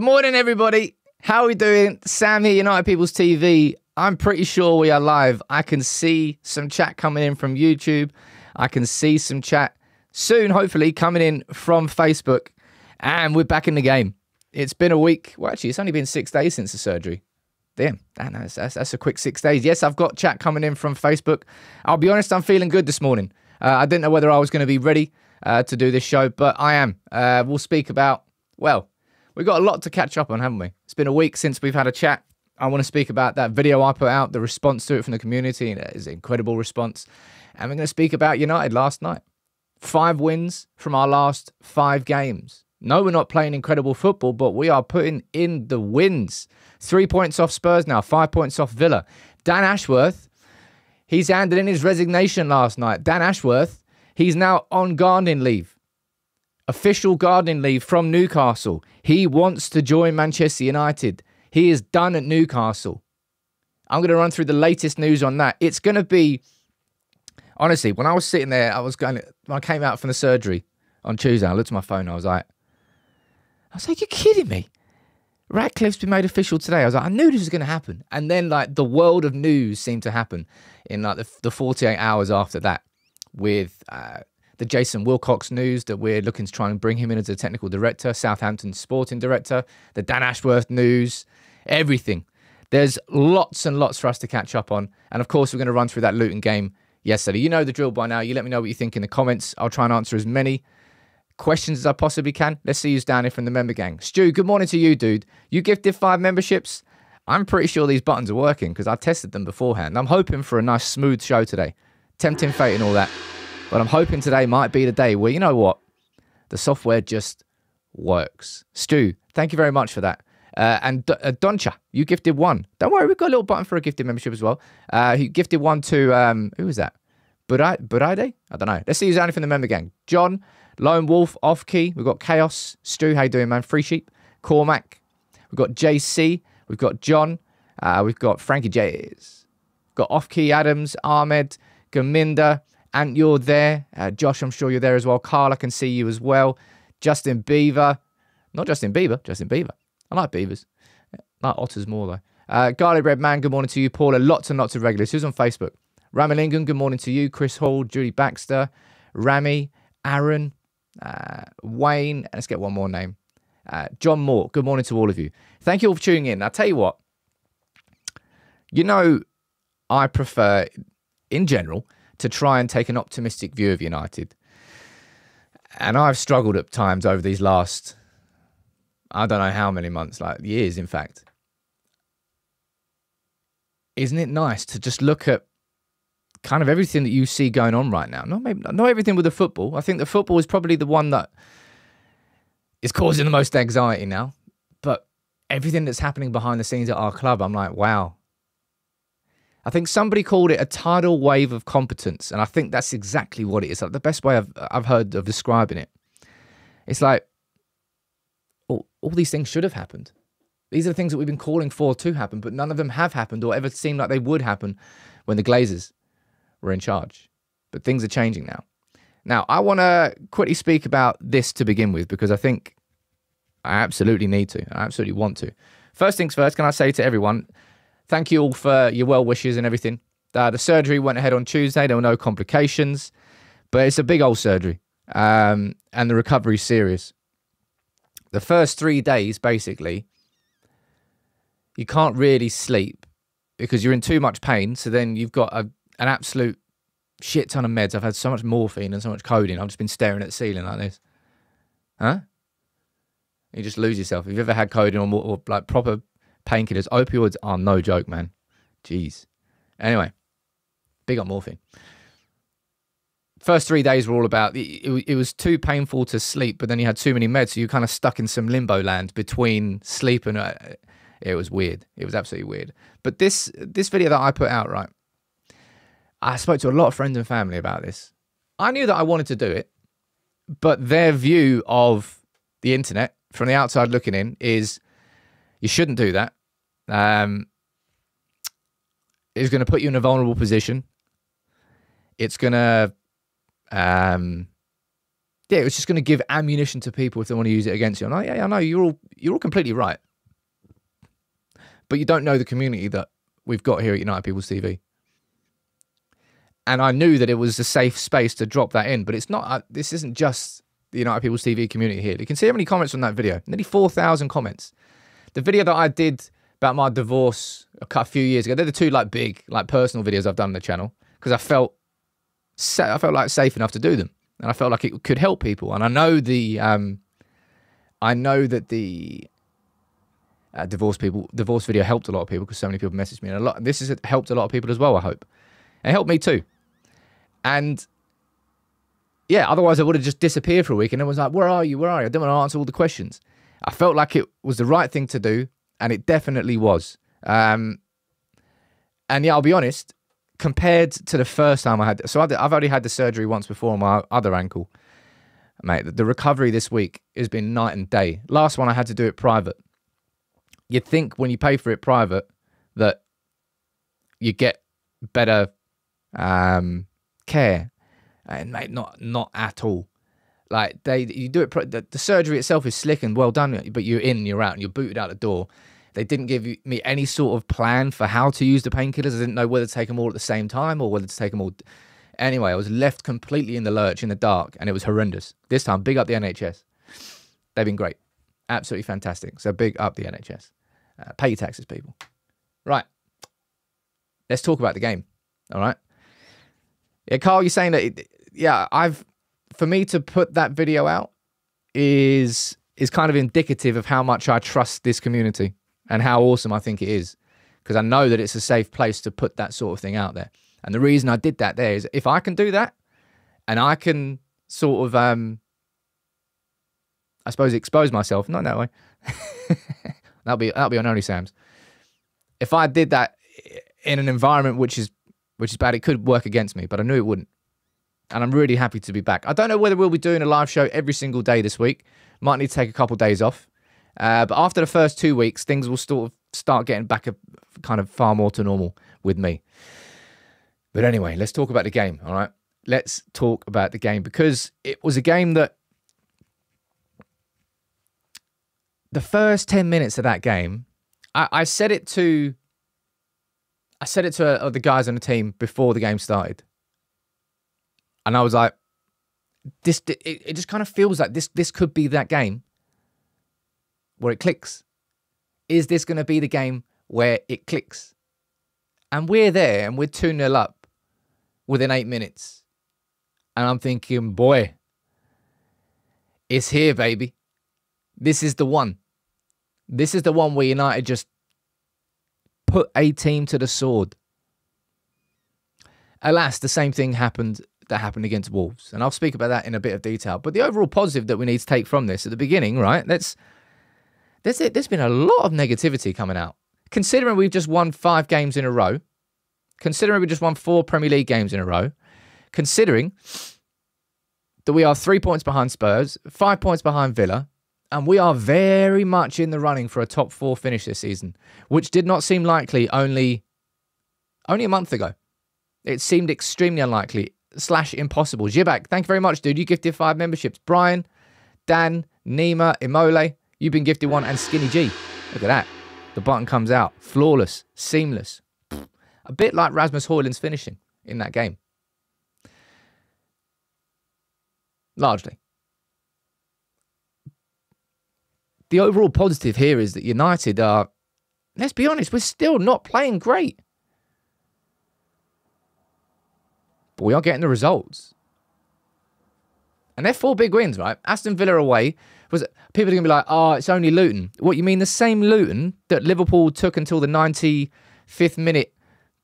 Good morning, everybody. How are we doing? Sam here, United People's TV. I'm pretty sure we are live. I can see some chat coming in from YouTube. I can see some chat soon, hopefully, coming in from Facebook. And we're back in the game. It's been a week. Well, actually, it's only been 6 days since the surgery. Damn, that's a quick 6 days. Yes, I've got chat coming in from Facebook. I'll be honest, I'm feeling good this morning. I didn't know whether I was going to be ready to do this show, but I am. We'll speak about, well, we've got a lot to catch up on, haven't we? It's been a week since we've had a chat. I want to speak about that video I put out, the response to it from the community. It is an incredible response. And we're going to speak about United last night. 5 wins from our last 5 games. No, we're not playing incredible football, but we are putting in the wins. 3 points off Spurs now, 5 points off Villa. Dan Ashworth, he's handed in his resignation last night. Dan Ashworth, he's now on gardening leave. Official gardening leave from Newcastle. He wants to join Manchester United. He is done at Newcastle. I'm going to run through the latest news on that. It's going to be, honestly, when I was sitting there, when I came out from the surgery on Tuesday, I looked at my phone, I was like, you're kidding me. Ratcliffe's been made official today. I was like, I knew this was going to happen. And then, like, the world of news seemed to happen in, like, the 48 hours after that with the Jason Wilcox news that we're looking to try and bring him in as a technical director, Southampton sporting director, the Dan Ashworth news, everything. There's lots and lots for us to catch up on. And, of course, we're going to run through that Luton game yesterday. You know the drill by now. You let me know what you think in the comments. I'll try and answer as many questions as I possibly can. Let's see who's down here from the member gang. Stu, good morning to you, dude. You gifted 5 memberships. I'm pretty sure these buttons are working because I tested them beforehand. I'm hoping for a nice smooth show today. Tempting fate and all that. But I'm hoping today might be the day where, you know what? The software just works. Stu, thank you very much for that. And Doncha, you gifted 1. Don't worry, we've got a little button for a gifted membership as well. You gifted 1 to, who was that? Buraide? I don't know. Let's see who's down here from the member gang. John, Lone Wolf, Off Key. We've got Chaos. Stu, how you doing, man? Free Sheep. Cormac. We've got JC. We've got John. We've got Frankie J's. We've got Off Key Adams, Ahmed, Gaminda. And you're there. Josh, I'm sure you're there as well. Carl, I can see you as well. Justin Beaver. Not Justin Bieber, Justin Beaver. I like beavers. I like otters more, though. Garlic Red Man, good morning to you. Paula, lots and lots of regulars. Who's on Facebook? Ramalingan, good morning to you. Chris Hall, Judy Baxter, Rami, Aaron, Wayne, let's get one more name. John Moore, good morning to all of you. Thank you all for tuning in. I'll tell you what, you know, I prefer, in general, to try and take an optimistic view of United. And I've struggled at times over these last, I don't know how many months, like years, in fact. Isn't it nice to just look at kind of everything that you see going on right now? Not everything with the football. I think the football is probably the one that is causing the most anxiety now. But everything that's happening behind the scenes at our club, I'm like, wow. I think somebody called it a tidal wave of competence. And I think that's exactly what it is. Like the best way I've heard of describing it. It's like, all these things should have happened. These are the things that we've been calling for to happen, but none of them have happened or ever seemed like they would happen when the Glazers were in charge. But things are changing now. Now, I want to quickly speak about this to begin with because I think I absolutely need to. I absolutely want to. First things first, can I say to everyone, thank you all for your well wishes and everything. The surgery went ahead on Tuesday. There were no complications, but it's a big old surgery and the recovery's serious. The first 3 days, basically, you can't really sleep because you're in too much pain. So then you've got an absolute shit ton of meds. I've had so much morphine and so much codeine. I've just been staring at the ceiling like this. Huh? You just lose yourself. If you've ever had codeine or like proper painkillers, opioids are no joke, man. Jeez. Anyway, big on morphine. First 3 days were all about, it was too painful to sleep, but then you had too many meds, so you kind of stuck in some limbo land between sleep and... it was weird. It was absolutely weird. But this video that I put out, right, I spoke to a lot of friends and family about this. I knew that I wanted to do it, but their view of the internet from the outside looking in is you shouldn't do that. It's going to put you in a vulnerable position. It's going to yeah, it was just going to give ammunition to people if they want to use it against you. And I know you're all completely right, but you don't know the community that we've got here at United People's TV. And I knew that it was a safe space to drop that in, but it's not. This isn't just the United People's TV community here. You can see how many comments on that video. Nearly 4,000 comments. The video that I did about my divorce a few years ago, they're the two like big, like personal videos I've done on the channel because I felt like safe enough to do them. And I felt like it could help people. And I know that the divorce video helped a lot of people because so many people messaged me. And this has helped a lot of people as well, I hope. It helped me too. And yeah, otherwise I would have just disappeared for a week and everyone's like, where are you? Where are you? I didn't want to answer all the questions. I felt like it was the right thing to do, and it definitely was. And yeah, I'll be honest, compared to the first time I had... So I've already had the surgery once before on my other ankle. Mate, the recovery this week has been night and day. Last one I had to do it private. You'd think when you pay for it private that you get better care. And mate, not at all. Like you do it. The surgery itself is slick and well done, but you're in, you're out, and you're booted out the door. They didn't give me any sort of plan for how to use the painkillers. I didn't know whether to take them all at the same time or whether to take them all. Anyway, I was left completely in the lurch, in the dark, and it was horrendous. This time, big up the NHS. They've been great. Absolutely fantastic. So big up the NHS. Pay your taxes, people. Right. Let's talk about the game. All right. Yeah, Carl, you're saying that, for me to put that video out is kind of indicative of how much I trust this community and how awesome I think it is. Because I know that it's a safe place to put that sort of thing out there. And the reason I did that there is if I can do that and I can sort of, I suppose, expose myself, not that way. that'll be on Only Sam's. If I did that in an environment which is bad, it could work against me, but I knew it wouldn't. And I'm really happy to be back. I don't know whether we'll be doing a live show every single day this week. Might need to take a couple of days off. But after the first 2 weeks, things will start getting back kind of far more to normal with me. But anyway, let's talk about the game, all right? Let's talk about the game because it was a game that the first 10 minutes of that game, I said it to the guys on the team before the game started. And I was like, it just kind of feels like this could be that game where it clicks. Is this going to be the game where it clicks? And we're there and we're 2-0 up within 8 minutes. And I'm thinking, boy, it's here, baby. This is the one. This is the one where United just put a team to the sword. Alas, the same thing happened against Wolves. And I'll speak about that in a bit of detail. But the overall positive that we need to take from this at the beginning, right? There's been a lot of negativity coming out. Considering we've just won 5 games in a row. Considering we just won 4 Premier League games in a row. Considering that we are 3 points behind Spurs, 5 points behind Villa. And we are very much in the running for a top 4 finish this season. Which did not seem likely only a month ago. It seemed extremely unlikely / impossible. Jibak, thank you very much, dude. You gifted 5 memberships. Brian, Dan, Nima, Imole, you've been gifted 1, and Skinny G. Look at that. The button comes out. Flawless. Seamless. A bit like Rasmus Hojlund's finishing in that game. Largely. The overall positive here is that United are, let's be honest, we're still not playing great. But we are getting the results. And they're 4 big wins, right? Aston Villa away. People are going to be like, oh, it's only Luton. What, you mean the same Luton that Liverpool took until the 95th minute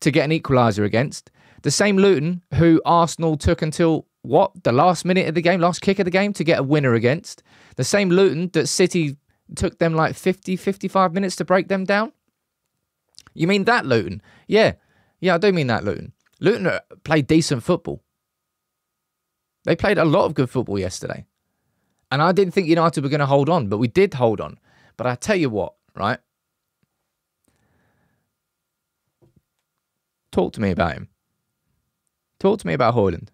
to get an equaliser against? The same Luton who Arsenal took until, what, the last minute of the game, last kick of the game to get a winner against? The same Luton that City took them like 50, 55 minutes to break them down? You mean that Luton? Yeah, I do mean that Luton. Luton played decent football. They played a lot of good football yesterday. And I didn't think United were going to hold on, but we did hold on. But I tell you what, right? Talk to me about him. Talk to me about Hojlund.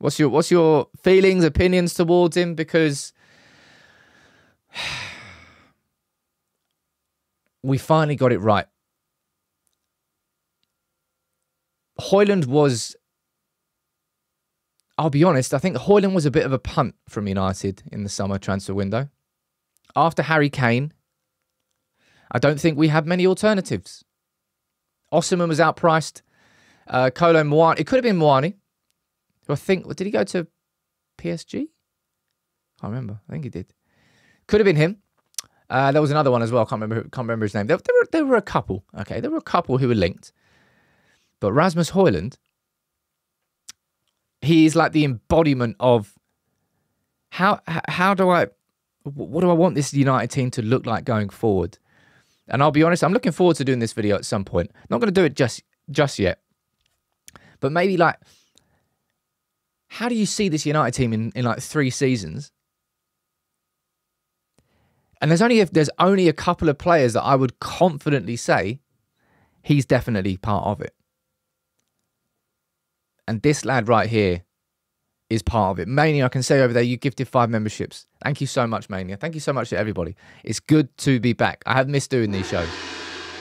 What's your feelings, opinions towards him? Because we finally got it right. Hojlund was, I'll be honest, I think Hojlund was a bit of a punt from United in the summer transfer window. After Harry Kane, I don't think we had many alternatives. Osimhen was outpriced. Kolo Muani, it could have been Muani. I think, did he go to PSG? I can't remember. I think he did. Could have been him. There was another one as well. I can't remember his name. There were a couple. Okay, there were a couple who were linked. But Rasmus Hojlund, he is like the embodiment of what do I want this United team to look like going forward? And I'll be honest, I'm looking forward to doing this video at some point. Not going to do it just yet. But maybe like, how do you see this United team in like 3 seasons? And there's only a couple of players that I would confidently say he's definitely part of it. And this lad right here is part of it. Mania, I can say over there, you gifted 5 memberships. Thank you so much, Mania. Thank you so much to everybody. It's good to be back. I have missed doing these shows.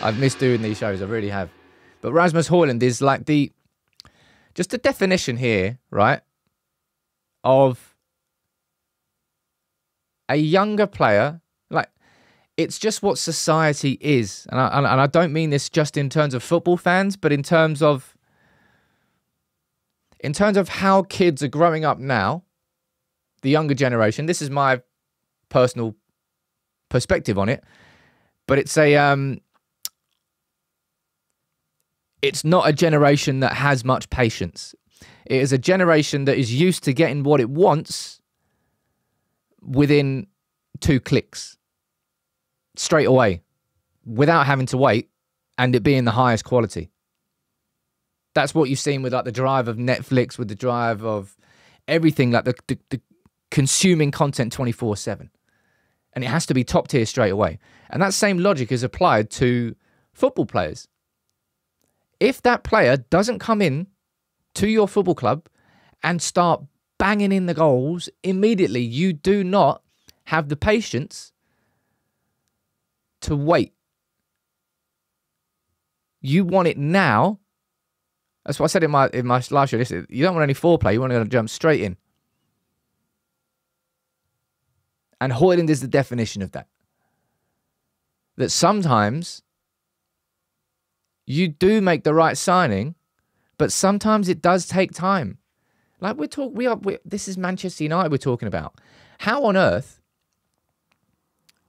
I really have. But Rasmus Hojlund is like just the definition here, right, of a younger player. Like, it's just what society is. And I don't mean this just in terms of football fans, but in terms of how kids are growing up now, the younger generation. This is my personal perspective on it, but it's not a generation that has much patience. It is a generation that is used to getting what it wants within 2 clicks, straight away, without having to wait, and it being the highest quality. That's what you've seen with like the drive of Netflix, with the drive of everything, like the consuming content 24/7. And it has to be top tier straight away. And that same logic is applied to football players. If that player doesn't come in to your football club and start banging in the goals immediately, you do not have the patience to wait. You want it now. That's what I said in my last show. You don't want any foreplay. You want to jump straight in. And Hojlund is the definition of that. That sometimes you do make the right signing, but sometimes it does take time. Like this is Manchester United we're talking about. How on earth?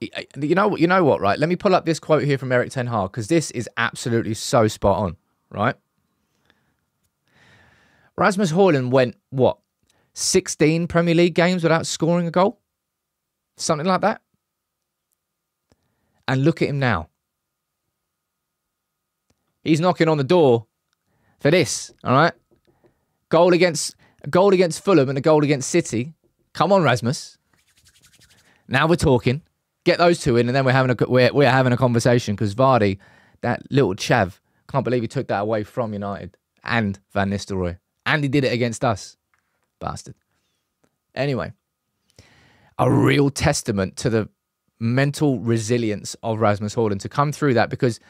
You know what? Right. Let me pull up this quote here from Erik ten Hag, because this is absolutely so spot on. Right. Rasmus Hojlund went, 16 Premier League games without scoring a goal? Something like that. And look at him now. He's knocking on the door for this, all right? A goal against Fulham and a goal against City. Come on, Rasmus. Now we're talking. Get those 2 in, and then we're having a conversation, because Vardy, that little chav, can't believe he took that away from United and Van Nistelrooy. And he did it against us. Bastard. Anyway, a real testament to the mental resilience of Rasmus Hojlund to come through that, because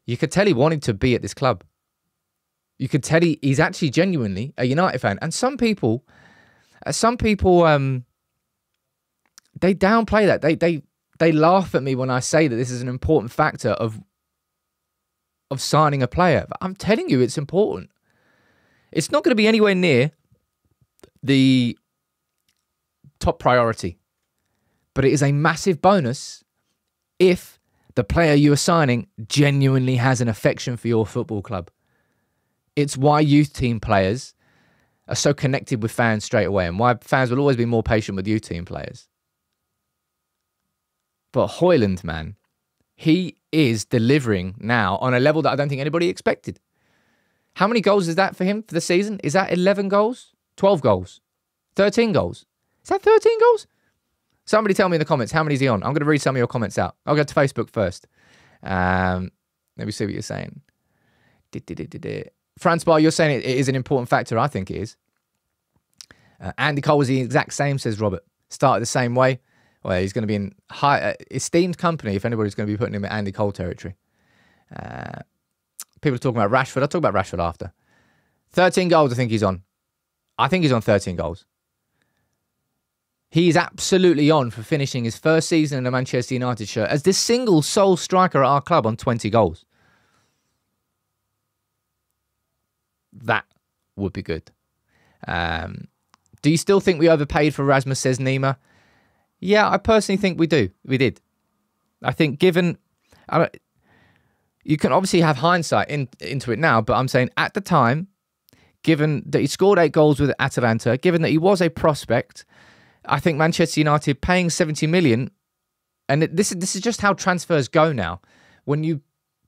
you could tell he wanted to be at this club. You could tell he's actually genuinely a United fan. And some people, they downplay that. They laugh at me when I say that this is an important factor of signing a player. But I'm telling you, it's important. It's not going to be anywhere near the top priority, but it is a massive bonus if the player you are signing genuinely has an affection for your football club. It's why youth team players are so connected with fans straight away, and why fans will always be more patient with youth team players. But Hojlund, man, he is delivering now on a level that I don't think anybody expected. How many goals is that for him for the season? Is that 11 goals? 12 goals? 13 goals? Is that 13 goals? Somebody tell me in the comments, how many is he on? I'm going to read some of your comments out. I'll go to Facebook first. Let me see what you're saying. Franz Bar, you're saying it is an important factor. I think it is. Andy Cole was the exact same, says Robert. Started the same way. Well, he's going to be in high esteemed company if anybody's going to be putting him in Andy Cole territory. People are talking about Rashford. I'll talk about Rashford after. 13 goals I think he's on. I think he's on 13 goals. He is absolutely on for finishing his first season in a Manchester United shirt as the single sole striker at our club on 20 goals. That would be good. Do you still think we overpaid for Rasmus, says Nima? Yeah, I personally think we do. We did. I think given... you can obviously have hindsight into it now, but I'm saying at the time, given that he scored 8 goals with Atalanta, given that he was a prospect, I think Manchester United paying 70 million, and this is just how transfers go now. When you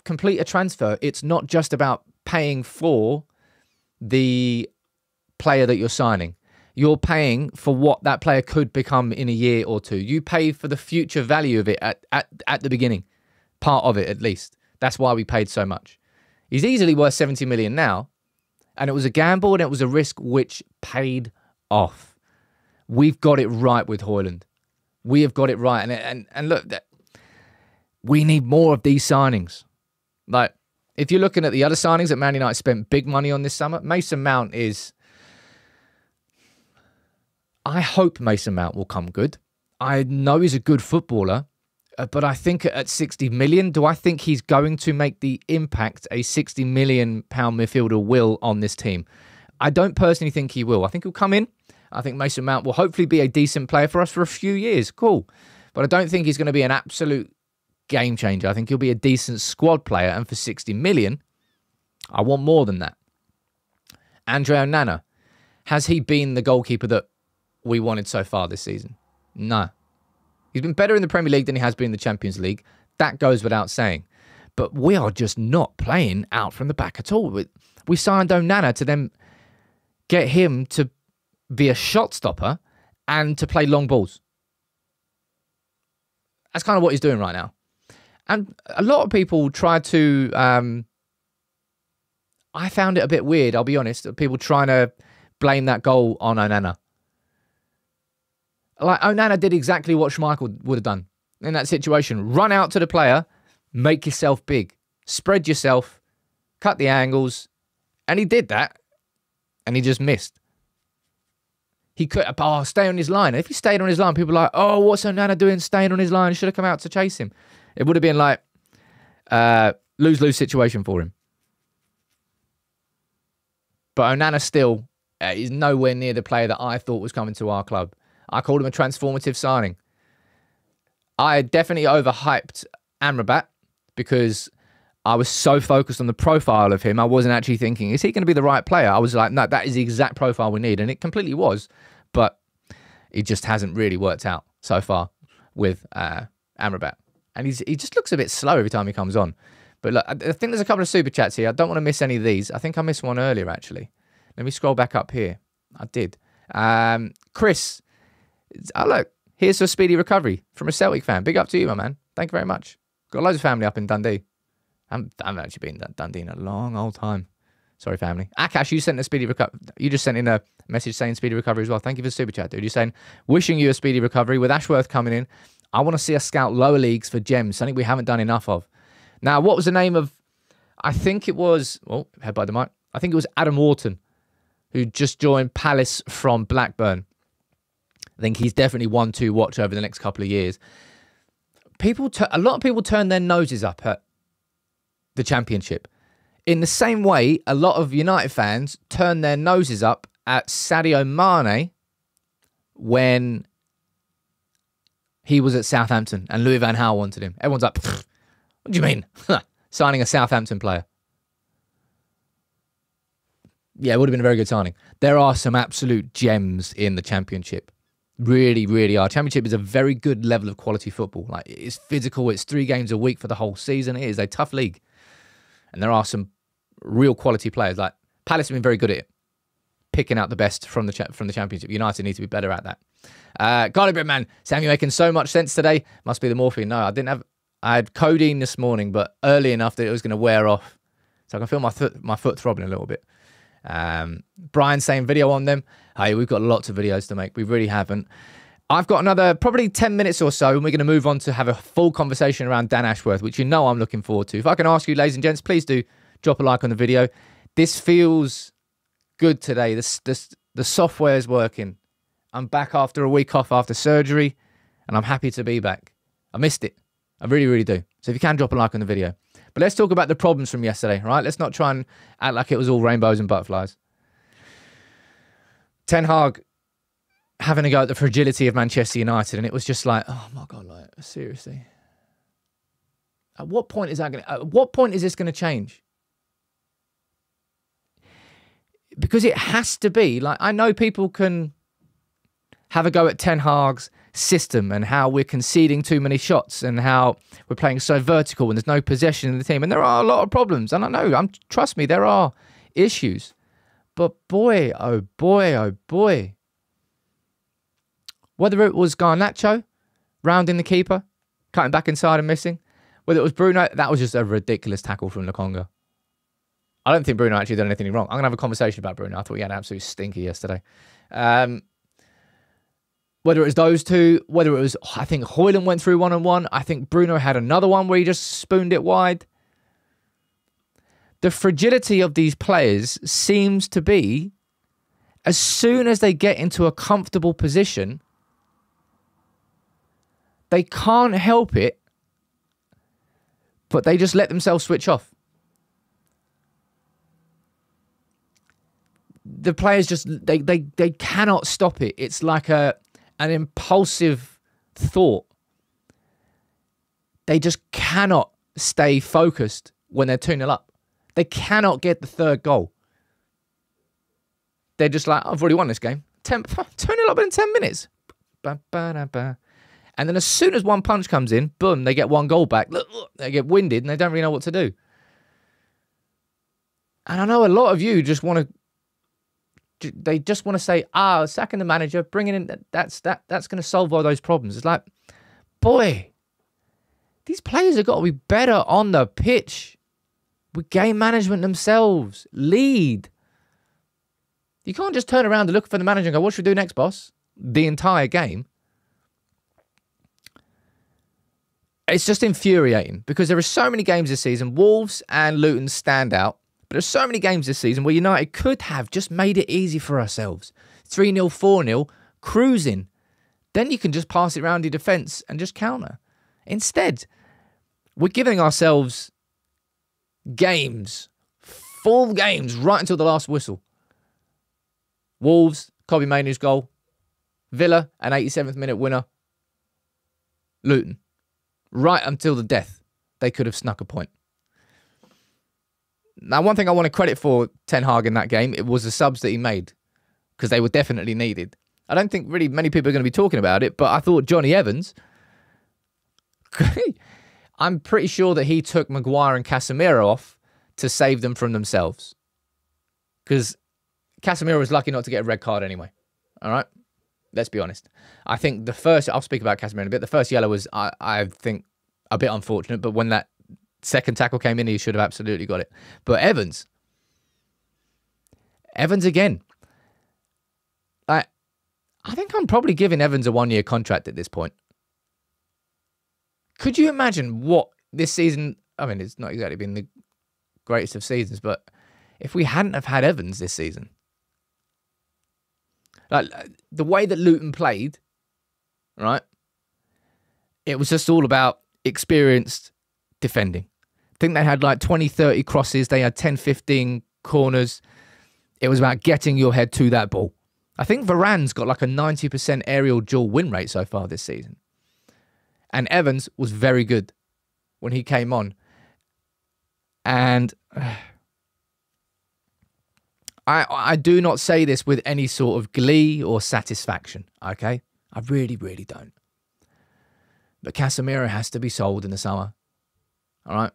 complete a transfer, it's not just about paying for the player that you're signing. You're paying for what that player could become in a year or two. You pay for the future value of it at the beginning, part of it at least. That's why we paid so much. He's easily worth 70 million now, and it was a gamble and it was a risk which paid off. We've got it right with Hojlund. We have got it right. And look, we need more of these signings. Like, if you're looking at the other signings that Man United spent big money on this summer, Mason Mount is... I hope Mason Mount will come good. I know he's a good footballer, but I think at 60 million, do I think he's going to make the impact a 60 million pound midfielder will on this team? I don't personally think he will. I think he'll come in. I think Mason Mount will hopefully be a decent player for us for a few years. Cool. But I don't think he's going to be an absolute game changer. I think he'll be a decent squad player. And for 60 million, I want more than that. Andre Onana, has he been the goalkeeper that we wanted so far this season? No. He's been better in the Premier League than he has been in the Champions League. That goes without saying. But we are just not playing out from the back at all. We signed Onana to then get him to be a shot stopper and to play long balls. That's kind of what he's doing right now. And a lot of people try to... I found it a bit weird, I'll be honest. People trying to blame that goal on Onana. Like, Onana did exactly what Schmeichel would have done in that situation. Run out to the player, make yourself big, spread yourself, cut the angles, and he did that, and he just missed. He could, stay on his line. If he stayed on his line, people are like, oh, what's Onana doing staying on his line? He should have come out to chase him. It would have been like lose-lose situation for him. But Onana still is nowhere near the player that I thought was coming to our club. I called him a transformative signing. I definitely overhyped Amrabat because I was so focused on the profile of him. I wasn't actually thinking, is he going to be the right player? I was like, no, that is the exact profile we need. And it completely was. But it just hasn't really worked out so far with Amrabat. And he just looks a bit slow every time he comes on. But look, I think there's a couple of super chats here. I don't want to miss any of these. I think I missed one earlier, actually. Let me scroll back up here. I did. Chris... Oh, look, here's a speedy recovery from a Celtic fan. Big up to you, my man. Thank you very much. Got loads of family up in Dundee. I haven't actually been in Dundee in a long old time. Sorry, family. Akash, you sent a speedy recovery. You just sent in a message saying speedy recovery as well. Thank you for the super chat, dude. You're saying, wishing you a speedy recovery. With Ashworth coming in, I want to see us scout lower leagues for gems, something we haven't done enough of. Now, what was the name of... I think it was... Oh, head by the mic. I think it was Adam Wharton, who just joined Palace from Blackburn. I think he's definitely one to watch over the next couple of years. A lot of people turn their noses up at the Championship. In the same way, a lot of United fans turn their noses up at Sadio Mane when he was at Southampton and Louis van Gaal wanted him. Everyone's like, what do you mean? Signing a Southampton player. Yeah, it would have been a very good signing. There are some absolute gems in the Championship. Really, really are. Championship is a very good level of quality football. Like, it's physical. It's 3 games a week for the whole season. It is a tough league. And there are some real quality players. Like, Palace have been very good at it. Picking out the best from the Championship. United need to be better at that. Garlic Bread Man, Sam, you're making so much sense today. Must be the morphine. No, I had codeine this morning, but early enough that it was going to wear off. So I can feel my foot throbbing a little bit. Brian saying video on them. Hey, we've got lots of videos to make. We really haven't. I've got another probably 10 minutes or so, and we're going to move on to have a full conversation around Dan Ashworth, which you know I'm looking forward to. If I can ask you, ladies and gents, please do drop a like on the video. This feels good today. The software is working. I'm back after a week off after surgery, and I'm happy to be back. I missed it. I really, really do. So if you can, drop a like on the video. But let's talk about the problems from yesterday, right? Let's not try and act like it was all rainbows and butterflies. Ten Hag having a go at the fragility of Manchester United, and it was just like, oh my God, like, seriously. At what point is this going to change? Because it has to be. Like, I know people can have a go at Ten Hag's system and how we're conceding too many shots and how we're playing so vertical and there's no possession in the team. And there are a lot of problems. And I know, trust me, there are issues. But boy, oh boy, oh boy. Whether it was Garnacho rounding the keeper, cutting back inside and missing, whether it was Bruno, that was just a ridiculous tackle from Lukonga. I don't think Bruno actually did anything wrong. I'm going to have a conversation about Bruno. I thought he had an absolute stinker yesterday. Whether it was those two, whether it was, I think Hojlund went through one-on-one. I think Bruno had another one where he just spooned it wide. The fragility of these players seems to be, as soon as they get into a comfortable position, they can't help it, but they just let themselves switch off. The players just, they cannot stop it. It's like an impulsive thought. They just cannot stay focused when they're 2-0 up. They cannot get the third goal. They're just like, I've already won this game. 2-0 up in 10 minutes. And then as soon as one punch comes in, boom, they get one goal back. They get winded and they don't really know what to do. And I know a lot of you just want to say, sacking the manager, bringing in, that's going to solve all those problems. It's like, boy, these players have got to be better on the pitch with game management themselves. Lead. You can't just turn around and look for the manager and go, what should we do next, boss? The entire game. It's just infuriating because there are so many games this season. Wolves and Luton stand out. But there's so many games this season where United could have just made it easy for ourselves. 3-0, 4-0, cruising. Then you can just pass it around your defence and just counter. Instead, we're giving ourselves games, full games, right until the last whistle. Wolves, Kobby Mainoo's goal. Villa, an 87th minute winner. Luton. Right until the death, they could have snuck a point. Now, one thing I want to credit for Ten Hag in that game, it was the subs that he made, because they were definitely needed. I don't think really many people are going to be talking about it, but I thought Johnny Evans, I'm pretty sure that he took Maguire and Casemiro off to save them from themselves. Because Casemiro was lucky not to get a red card anyway. All right? Let's be honest. I think the first, I'll speak about Casemiro in a bit, the first yellow was, I think, a bit unfortunate, but when that second tackle came in, he should have absolutely got it. But Evans again. I think I'm probably giving Evans a 1-year contract at this point. Could you imagine what this season, I mean, it's not exactly been the greatest of seasons, but if we hadn't have had Evans this season, like the way that Luton played, right? It was just all about experienced defending. I think they had like 20, 30 crosses. They had 10, 15 corners. It was about getting your head to that ball. I think Varane's got like a 90% aerial duel win rate so far this season. And Evans was very good when he came on. And I do not say this with any sort of glee or satisfaction, okay? I really, really don't. But Casemiro has to be sold in the summer, all right?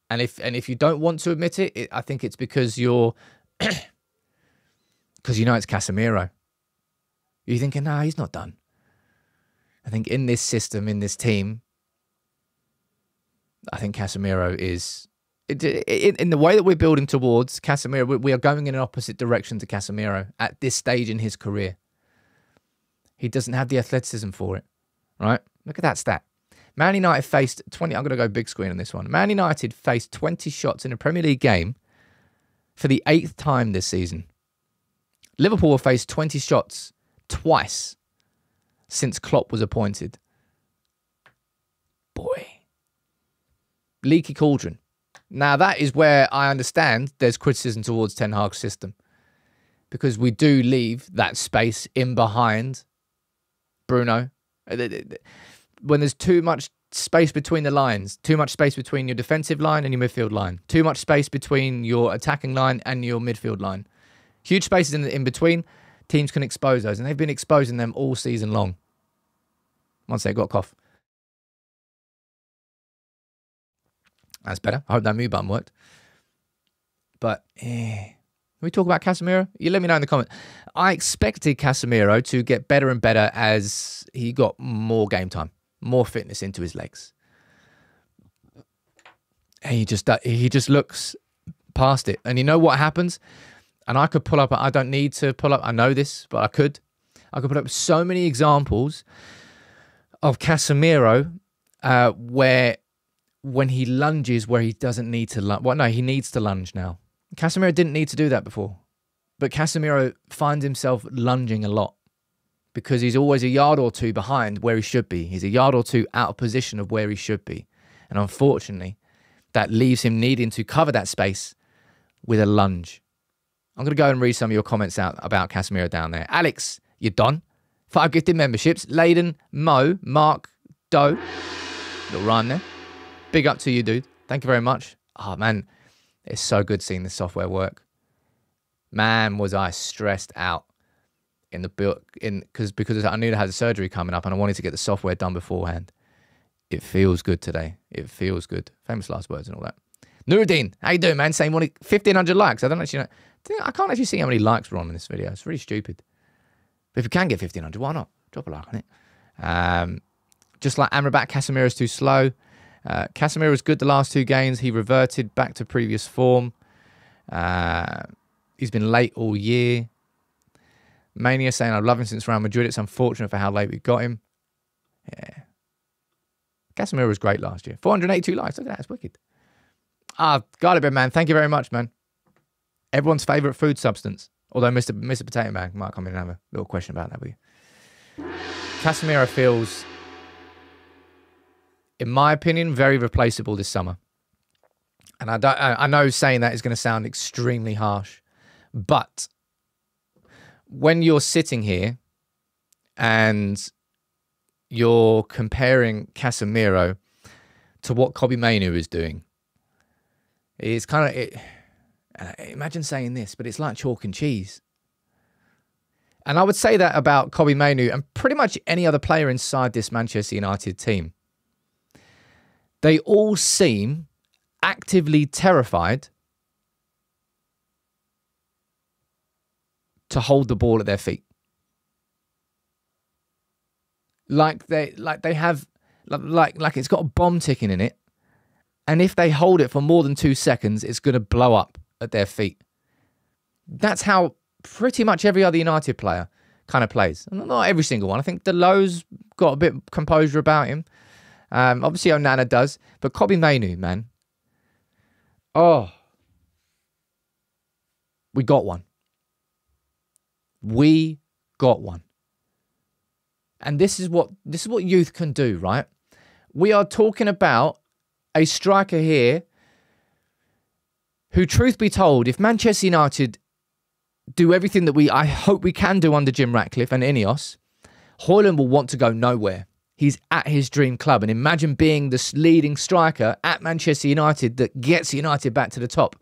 And if you don't want to admit it, I think it's because you're... because you know it's Casemiro. You're thinking, no, he's not done. I think in this system, in this team, I think Casemiro is In the way that we're building towards Casemiro, we are going in an opposite direction to Casemiro at this stage in his career. He doesn't have the athleticism for it, right? Look at that stat. Man United faced 20... I'm going to go big screen on this one. Man United faced 20 shots in a Premier League game for the 8th time this season. Liverpool have faced 20 shots twice since Klopp was appointed. Boy. Leaky cauldron. Now, that is where I understand there's criticism towards Ten Hag's system. Because we do leave that space in behind Bruno. When there's too much space between the lines, too much space between your defensive line and your midfield line, too much space between your attacking line and your midfield line. Huge spaces in between, teams can expose those. And they've been exposing them all season long. Once they got a cough. That's better. I hope that mute button worked. But, can we talk about Casemiro? You let me know in the comments. I expected Casemiro to get better and better as he got more game time, more fitness into his legs. And he just looks past it. And you know what happens? And I could pull up, I don't need to pull up, I know this, but I could put up so many examples of Casemiro where when he lunges where he doesn't need to lunge. Well, no, he needs to lunge now. Casemiro didn't need to do that before. But Casemiro finds himself lunging a lot because he's always a yard or two behind where he should be. He's a yard or two out of position of where he should be. And unfortunately, that leaves him needing to cover that space with a lunge. I'm going to go and read some of your comments out about Casemiro down there. Alex, you're done. 5 gifted memberships. Layden, Mo, Mark, Doe. Little rhyme there. Big up to you, dude. Thank you very much. Oh, man. It's so good seeing this software work. Man, was I stressed out in the build because I knew I had a surgery coming up and I wanted to get the software done beforehand. It feels good today. It feels good. Famous last words and all that. Nuruddin, how you doing, man? Saying 1,500 likes. I don't actually know. I can't actually see how many likes we're on in this video. It's really stupid. But if you can get 1,500, why not? Drop a like on it. Just like Amrabat, Casemiro's too slow. Casemiro was good the last 2 games. He reverted back to previous form. He's been late all year. Mania saying, I've loved him since Real Madrid. It's unfortunate for how late we got him. Yeah. Casemiro was great last year. 482 likes. Look at that. It's wicked. Got it, man. Thank you very much, man. Everyone's favourite food substance. Although Mr. Potato Man might come in and have a little question about that with you. Casemiro feels, in my opinion, very replaceable this summer. And I know saying that is going to sound extremely harsh. But when you're sitting here and you're comparing Casemiro to what Kobby Mainoo is doing, it's kind of... imagine saying this, but it's like chalk and cheese. And I would say that about Kobby Mainoo and pretty much any other player inside this Manchester United team. They all seem actively terrified to hold the ball at their feet. Like it's got a bomb ticking in it. And if they hold it for more than 2 seconds, it's going to blow up at their feet. That's how pretty much every other United player kind of plays. Not every single one. I think Delo's got a bit of composure about him. Obviously Onana does. But Kobby Mainoo, man. Oh. We got one. We got one. And this is what youth can do, right? We are talking about a striker here who, truth be told, if Manchester United do everything that I hope we can do under Jim Ratcliffe and Ineos, Hojlund will want to go nowhere. He's at his dream club. And imagine being the leading striker at Manchester United that gets United back to the top.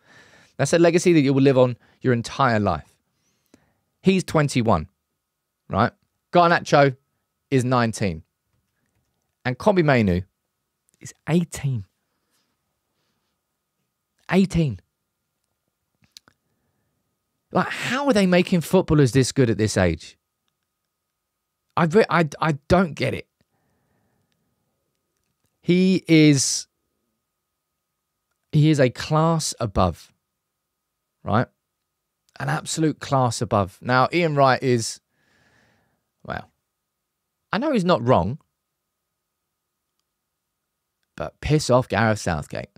That's a legacy that you will live on your entire life. He's 21, right? Garnacho is 19. And Kobby Mainoo is 18. 18. Like, how are they making footballers this good at this age? I don't get it. He He is a class above, right? An absolute class above. Now, Ian Wright is, well, I know he's not wrong, but piss off Gareth Southgate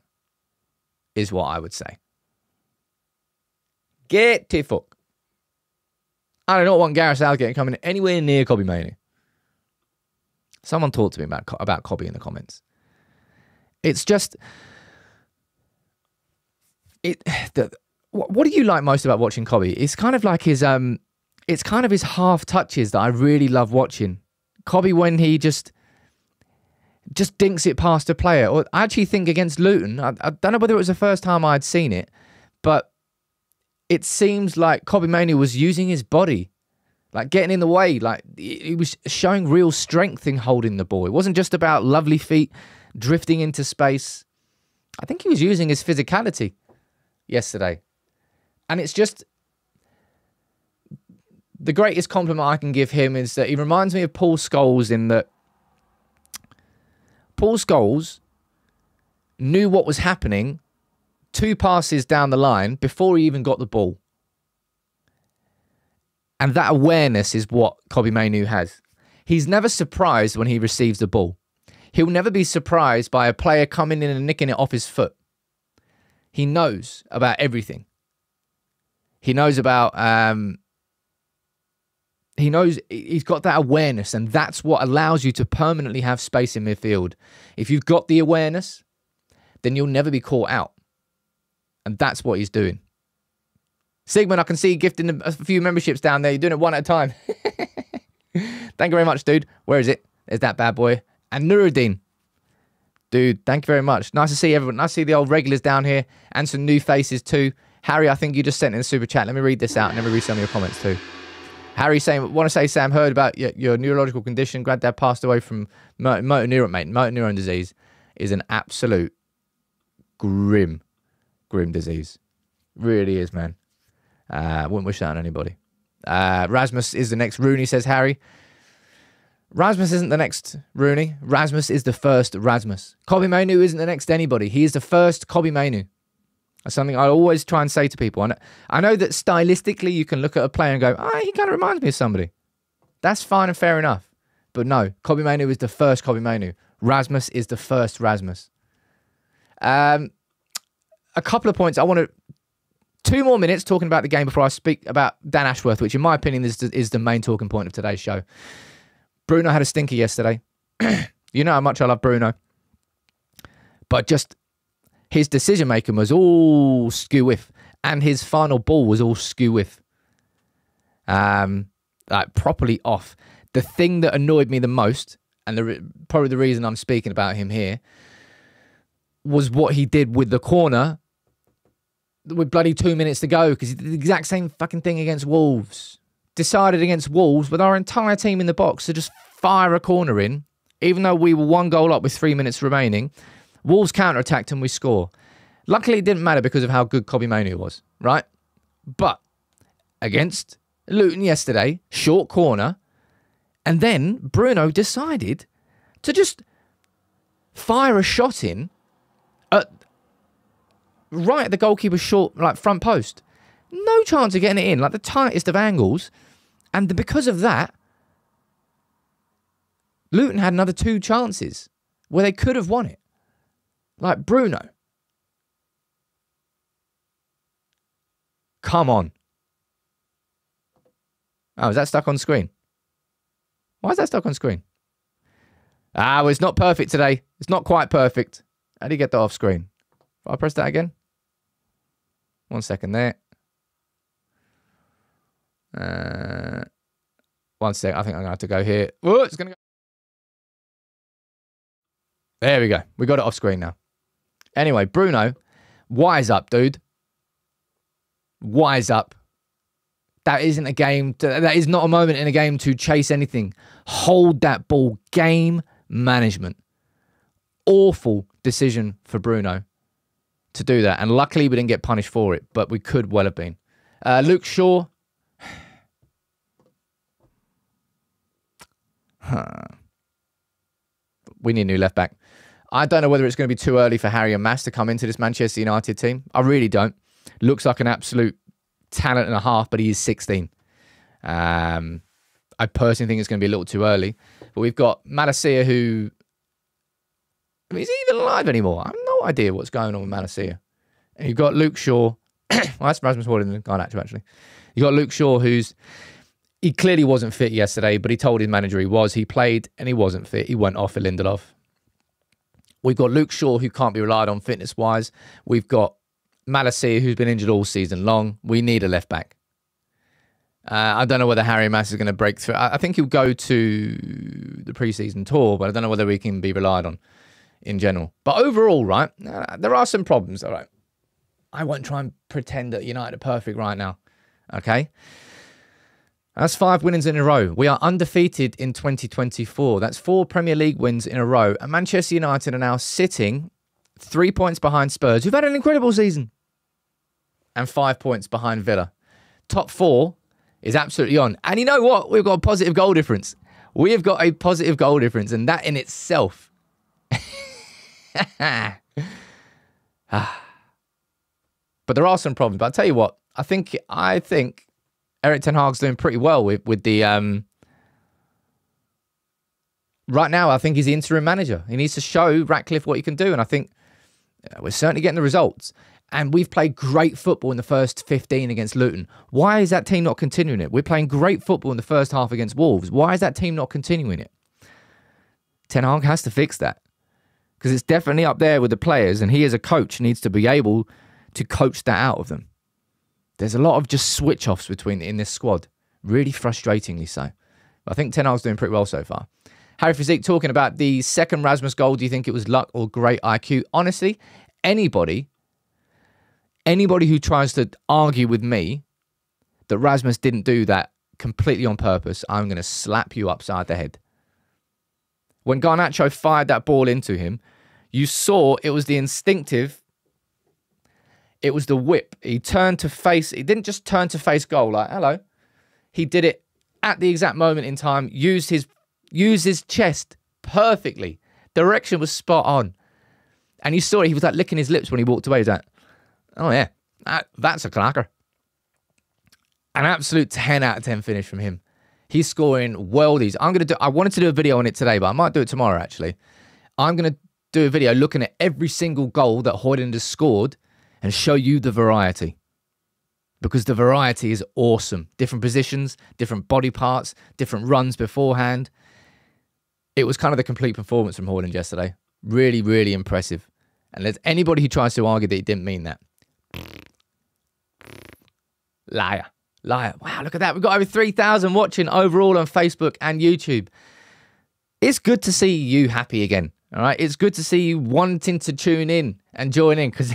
is what I would say. Get the fuck. I do not want Gareth Southgate coming anywhere near Kobby Mainoo. Someone talk to me about Kobby in the comments. It's just... What do you like most about watching Kobby? It's kind of like his it's kind of his half touches that I really love watching. Kobby, when he just dinks it past a player. Or I actually think against Luton, I don't know whether it was the first time I'd seen it, but it seems like Kobby Mainoo was using his body, like getting in the way. Like he was showing real strength in holding the ball. It wasn't just about lovely feet drifting into space. I think he was using his physicality yesterday. And it's just... the greatest compliment I can give him is that he reminds me of Paul Scholes in that Paul Scholes knew what was happening 2 passes down the line before he even got the ball. And that awareness is what Kobby Mainoo has. He's never surprised when he receives the ball. He'll never be surprised by a player coming in and nicking it off his foot. He knows about everything. He knows about... he knows he's got that awareness, and that's what allows you to permanently have space in midfield. If you've got the awareness, then you'll never be caught out. And that's what he's doing. Sigmund, I can see you gifting a few memberships down there. You're doing it one at a time. Thank you very much, dude. Where is it? There's that bad boy. And Nuruddin. Dude, thank you very much. Nice to see everyone. Nice to see the old regulars down here and some new faces too. Harry, I think you just sent in a super chat. Let me read this out and let me read some of your comments too. Harry saying, want to say, Sam, heard about your neurological condition. Granddad passed away from motor neuron disease. Is an absolute grim disease. Really is, man. Wouldn't wish that on anybody. Rasmus is the next Rooney, says Harry. Rasmus isn't the next Rooney. Rasmus is the first Rasmus. Kobby Mainoo isn't the next anybody. He is the first Kobby Mainoo. That's something I always try and say to people. And I know that stylistically you can look at a player and go, he kind of reminds me of somebody. That's fine and fair enough. But no, Kobby Mainoo is the first Kobby Mainoo. Rasmus is the first Rasmus. A couple of points. I want to... 2 more minutes talking about the game before I speak about Dan Ashworth, which in my opinion is the main talking point of today's show. Bruno had a stinker yesterday. You know how much I love Bruno. But just his decision-making was all skew-whiff. And his final ball was all skew-whiff. Like properly off. The thing that annoyed me the most, and probably the reason I'm speaking about him here, was what he did with the corner with bloody 2 minutes to go, because he did the exact same fucking thing against Wolves. Decided against Wolves with our entire team in the box to just fire a corner in, even though we were 1 goal up with 3 minutes remaining. Wolves counter-attacked and we score. Luckily, it didn't matter because of how good Kobby Mainoo was, right? But against Luton yesterday, short corner, and then Bruno decided to just fire a shot in right at the goalkeeper's short, like front post. No chance of getting it in, like the tightest of angles. And because of that, Luton had another 2 chances where they could have won it. Like Bruno. Come on. Oh, is that stuck on screen? Why is that stuck on screen? Well, it's not perfect today. It's not quite perfect. How do you get that off screen? If I press that again? 1 second there. 1 sec. I think I'm going to have to go here. Oh, it's going to go. There we go. We got it off screen now. Anyway, Bruno, wise up, dude. Wise up. That isn't a game. That is not a moment in a game to chase anything. Hold that ball. Game management. Awful decision for Bruno to do that. And luckily we didn't get punished for it, but we could well have been. Luke Shaw. We need a new left back. I don't know whether it's going to be too early for Harry and Mass to come into this Manchester United team. I really don't. Looks like an absolute talent and a half, but he is 16. I personally think it's going to be a little too early. But we've got Malacia, who... I mean, is he even alive anymore? I have no idea what's going on with Malacia. And you've got Luke Shaw. Well, that's Rasmus Hojlund and Garnacho, actually. You've got Luke Shaw, who's... He clearly wasn't fit yesterday, but he told his manager he was. He played, and he wasn't fit. He went off for Lindelof. We've got Luke Shaw, who can't be relied on fitness-wise. We've got Malacia, who's been injured all season long. We need a left-back. I don't know whether Harry Mass is going to break through. I think he'll go to the pre-season tour, but I don't know whether he can be relied on in general. But overall, right, there are some problems, all right? I won't try and pretend that United are perfect right now, okay? That's 5 winnings in a row. We are undefeated in 2024. That's 4 Premier League wins in a row. And Manchester United are now sitting 3 points behind Spurs, who've had an incredible season, and 5 points behind Villa. Top 4 is absolutely on. And you know what? We've got a positive goal difference. We have got a positive goal difference, and that in itself. But there are some problems. But I'll tell you what, I think Erik ten Hag's doing pretty well with the... Right now, I think he's the interim manager. He needs to show Ratcliffe what he can do, and I think we're certainly getting the results. And we've played great football in the first 15 against Luton. Why is that team not continuing it? We're playing great football in the first half against Wolves. Why is that team not continuing it? Ten Hag has to fix that. Because it's definitely up there with the players, and he as a coach needs to be able to coach that out of them. There's a lot of just switch-offs in this squad. Really frustratingly so. But I think Ten Hag's doing pretty well so far. Harry Physique talking about the second Rasmus goal. Do you think it was luck or great IQ? Honestly, anybody who tries to argue with me that Rasmus didn't do that completely on purpose, I'm going to slap you upside the head. When Garnacho fired that ball into him, you saw it was the instinctive, it was the whip. He turned to face, he didn't just turn to face goal like, hello. He did it at the exact moment in time, used his chest perfectly. Direction was spot on. And you saw it, he was like licking his lips when he walked away. He was like, oh yeah, that's a clacker. An absolute 10 out of 10 finish from him. He's scoring worldies. I wanted to do a video on it today, but I might do it tomorrow actually. I'm going to do a video looking at every single goal that Hojlund has scored and show you the variety. Because the variety is awesome. Different positions, different body parts, different runs beforehand. It was kind of the complete performance from Hojlund yesterday. Really, really impressive. And there's anybody who tries to argue that he didn't mean that. Liar. Liar. Wow, look at that. We've got over 3,000 watching overall on Facebook and YouTube. It's good to see you happy again. All right. It's good to see you wanting to tune in and join in because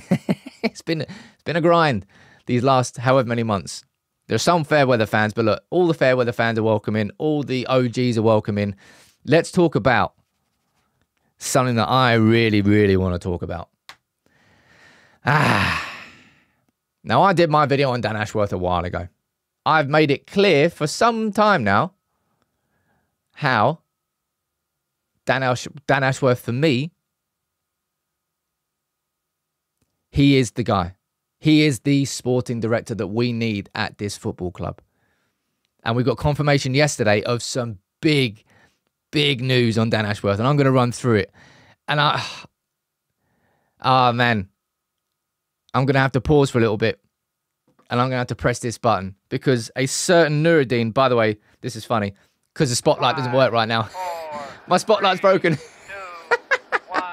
it's been a grind these last however many months. There's some fair weather fans, but look, all the fair weather fans are welcome in. All the OGs are welcome in. Let's talk about something that I really, really want to talk about. Now, I did my video on Dan Ashworth a while ago. I've made it clear for some time now how Dan Ashworth, for me, he is the guy. He is the sporting director that we need at this football club. And we got confirmation yesterday of some big, big news on Dan Ashworth. And I'm going to run through it. And man, I'm going to have to pause for a little bit. And I'm going to have to press this button. Because a certain Nuruddin, by the way, this is funny. Because the spotlight doesn't work right now. My spotlight's broken. 2, 1.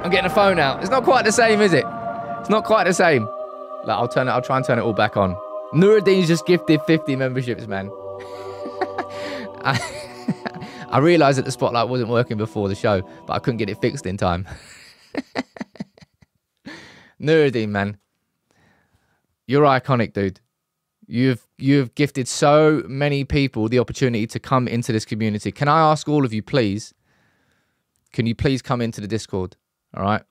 I'm getting a phone out. It's not quite the same, is it? It's not quite the same. Like, I'll try and turn it all back on. Nuruddin's just gifted 50 memberships, man. I realised that the spotlight wasn't working before the show, but I couldn't get it fixed in time. Nuruddin, man. You're iconic, dude. You've gifted so many people the opportunity to come into this community. Can I ask all of you, please? Can you please come into the Discord? All right.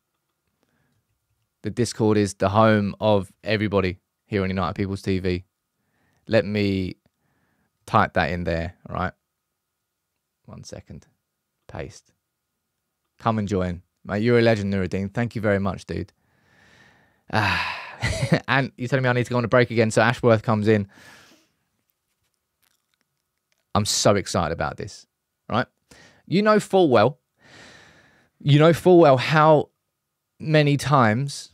The Discord is the home of everybody here on United People's TV. Let me type that in there. All right. 1 second. Paste. Come and join. Mate, you're a legend, Nuruddin. Thank you very much, dude. And you're telling me I need to go on a break again, so Ashworth comes in. I'm so excited about this, right? You know full well how many times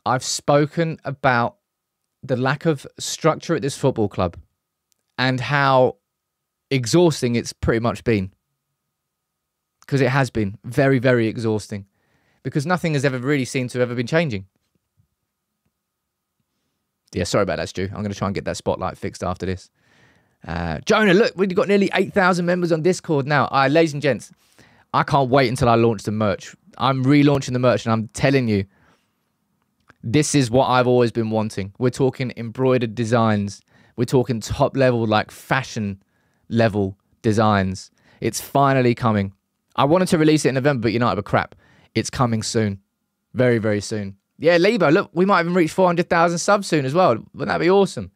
I've spoken about the lack of structure at this football club and how exhausting it's pretty much been. Because it has been very, very exhausting. Because nothing has ever really seemed to have ever been changing. Yeah, sorry about that, Stu. I'm going to try and get that spotlight fixed after this. Jonah, look, we've got nearly 8,000 members on Discord now. Ladies and gents, I can't wait until I launch the merch. I'm relaunching the merch, and I'm telling you, this is what I've always been wanting. We're talking embroidered designs. We're talking top level, like fashion level designs. It's finally coming. I wanted to release it in November, but United were crap. It's coming soon. Very, very soon. Yeah, Lebo, look, we might even reach 400,000 subs soon as well. Wouldn't that be awesome?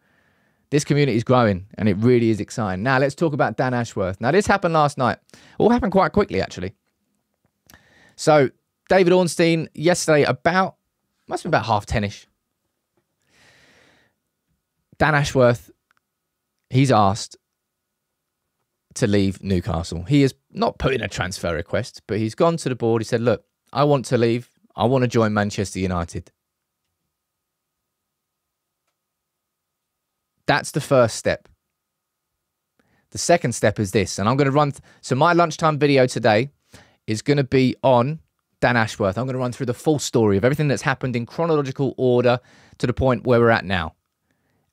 This community is growing, and it really is exciting. Now, let's talk about Dan Ashworth. Now, this happened last night. All happened quite quickly, actually. So, David Ornstein, yesterday, must have been about 10:30-ish. Dan Ashworth, he's asked to leave Newcastle. He has not put in a transfer request, but he's gone to the board. He said, look, I want to leave. I want to join Manchester United. That's the first step. The second step is this, and I'm going to run... So my lunchtime video today is going to be on Dan Ashworth. I'm going to run through the full story of everything that's happened in chronological order to the point where we're at now.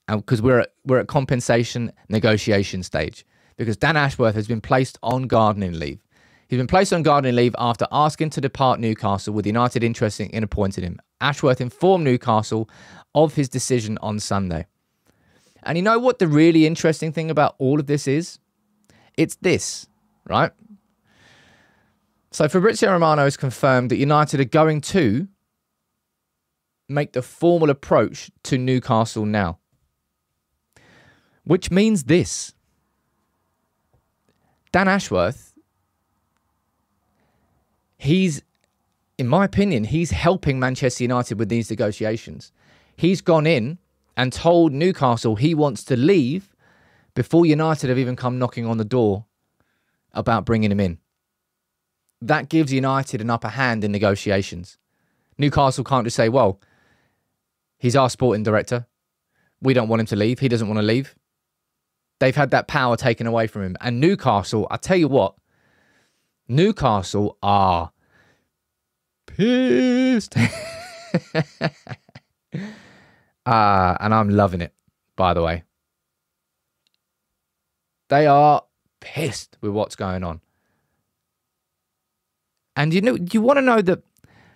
And because we're at compensation negotiation stage. Because Dan Ashworth has been placed on gardening leave. He's been placed on gardening leave after asking to depart Newcastle with United interested in appointing him. Ashworth informed Newcastle of his decision on Sunday. And you know what the really interesting thing about all of this is? It's this, right? So Fabrizio Romano has confirmed that United are going to make the formal approach to Newcastle now. Which means this. Dan Ashworth, in my opinion, he's helping Manchester United with these negotiations. He's gone in and told Newcastle he wants to leave before United have even come knocking on the door about bringing him in. That gives United an upper hand in negotiations. Newcastle can't just say, well, he's our sporting director. We don't want him to leave. He doesn't want to leave. They've had that power taken away from him. And Newcastle, I tell you what, Newcastle are pissed. And I'm loving it, by the way. They are pissed with what's going on. And you want to know that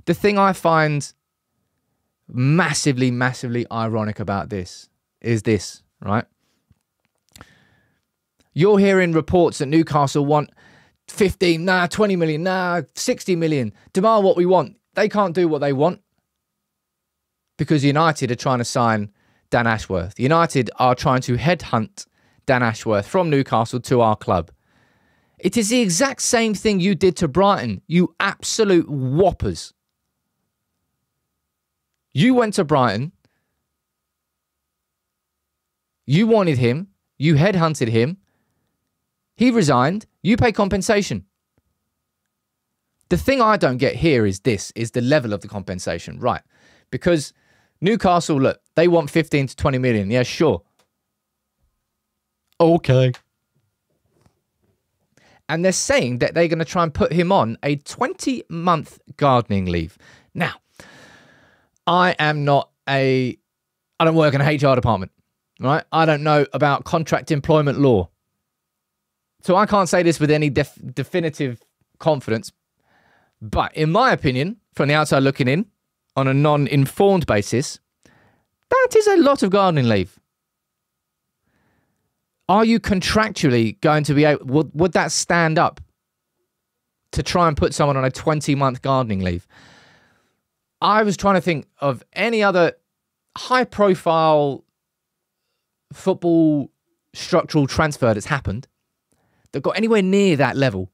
the thing I find massively, massively ironic about this is this, right? You're hearing reports that Newcastle want 15, 20 million, 60 million. Demand what we want. They can't do what they want because United are trying to sign Dan Ashworth. United are trying to headhunt Dan Ashworth from Newcastle to our club. It is the exact same thing you did to Brighton, you absolute whoppers. You went to Brighton. You wanted him. You headhunted him. He resigned. You pay compensation. The thing I don't get here is the level of the compensation, right? Because Newcastle, look, they want 15 to 20 million. Yeah, sure. Okay. And they're saying that they're going to try and put him on a 20-month gardening leave. Now, I don't work in a HR department, right? I don't know about contract employment law. So I can't say this with any definitive confidence. But in my opinion, from the outside looking in, on a non-informed basis, that is a lot of gardening leave. Are you contractually going to be able... Would that stand up to try and put someone on a 20-month gardening leave? I was trying to think of any other high-profile football structural transfer that's happened that got anywhere near that level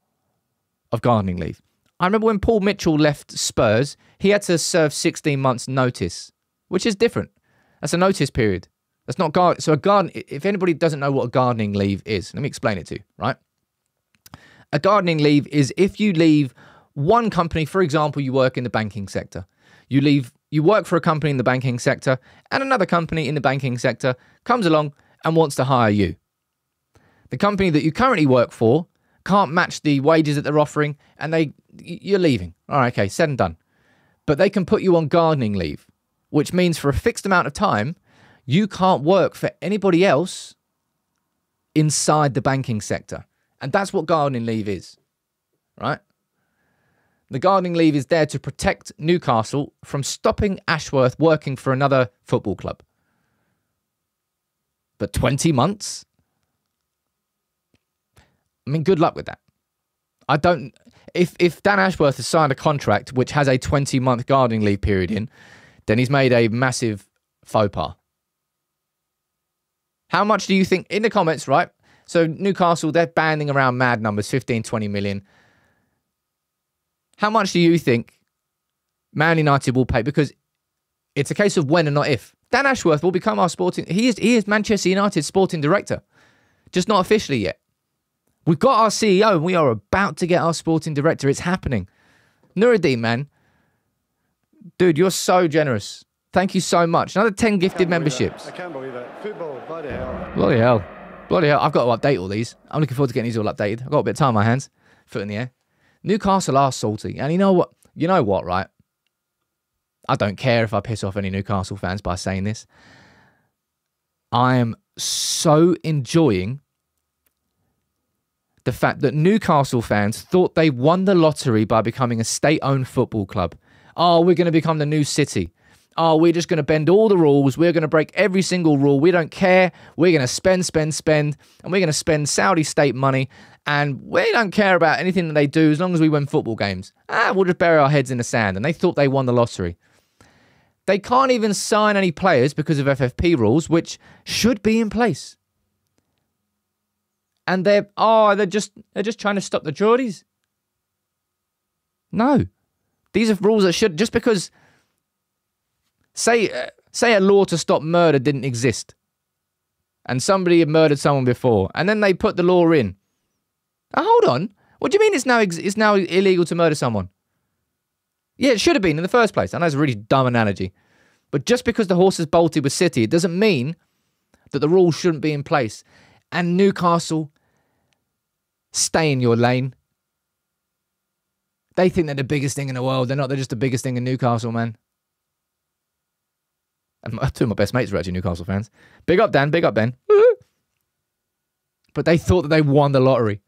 of gardening leave. I remember when Paul Mitchell left Spurs, he had to serve 16 months notice, which is different. That's a notice period. That's not guard. So if anybody doesn't know what a gardening leave is, let me explain it to you, right? A gardening leave is if you leave one company, for example, you work in the banking sector. You work for a company in the banking sector, and another company in the banking sector comes along and wants to hire you. The company that you currently work for can't match the wages that they're offering, and you're leaving. All right, okay, said and done. But they can put you on gardening leave, which means for a fixed amount of time, you can't work for anybody else inside the banking sector. And that's what gardening leave is, right? The gardening leave is there to protect Newcastle from stopping Ashworth working for another football club. But 20 months? I mean, good luck with that. If Dan Ashworth has signed a contract which has a 20-month gardening leave period in, then he's made a massive faux pas. How much do you think, in the comments, right? So Newcastle, they're banding around mad numbers, 15, 20 million. How much do you think Man United will pay? Because it's a case of when and not if. Dan Ashworth will become our he is Manchester United's sporting director. Just not officially yet. We've got our CEO and we are about to get our sporting director. It's happening. Nuruddin, man. Dude, you're so generous. Thank you so much. Another 10 gifted memberships. I can't believe it. Football, bloody hell. Bloody hell. Bloody hell. I've got to update all these. I'm looking forward to getting these all updated. I've got a bit of time on my hands. Foot in the air. Newcastle are salty. And you know what? You know what, right? I don't care if I piss off any Newcastle fans by saying this. I am so enjoying the fact that Newcastle fans thought they won the lottery by becoming a state-owned football club. Oh, we're going to become the new City. Oh, we're just going to bend all the rules. We're going to break every single rule. We don't care. We're going to spend. And we're going to spend Saudi state money. And we don't care about anything that they do as long as we win football games. We'll just bury our heads in the sand. And they thought they won the lottery. They can't even sign any players because of FFP rules, which should be in place. And they're just trying to stop the Geordies. No. These are rules that should, just because, say a law to stop murder didn't exist. And somebody had murdered someone before. And then they put the law in. Hold on. What do you mean it's now illegal to murder someone? Yeah, it should have been in the first place. I know it's a really dumb analogy. But just because the horse has bolted with City, it doesn't mean that the rules shouldn't be in place. And Newcastle, stay in your lane. They think they're the biggest thing in the world. They're not. They're just the biggest thing in Newcastle, man. And two of my best mates are actually Newcastle fans. Big up, Dan. Big up, Ben. But they thought that they won the lottery.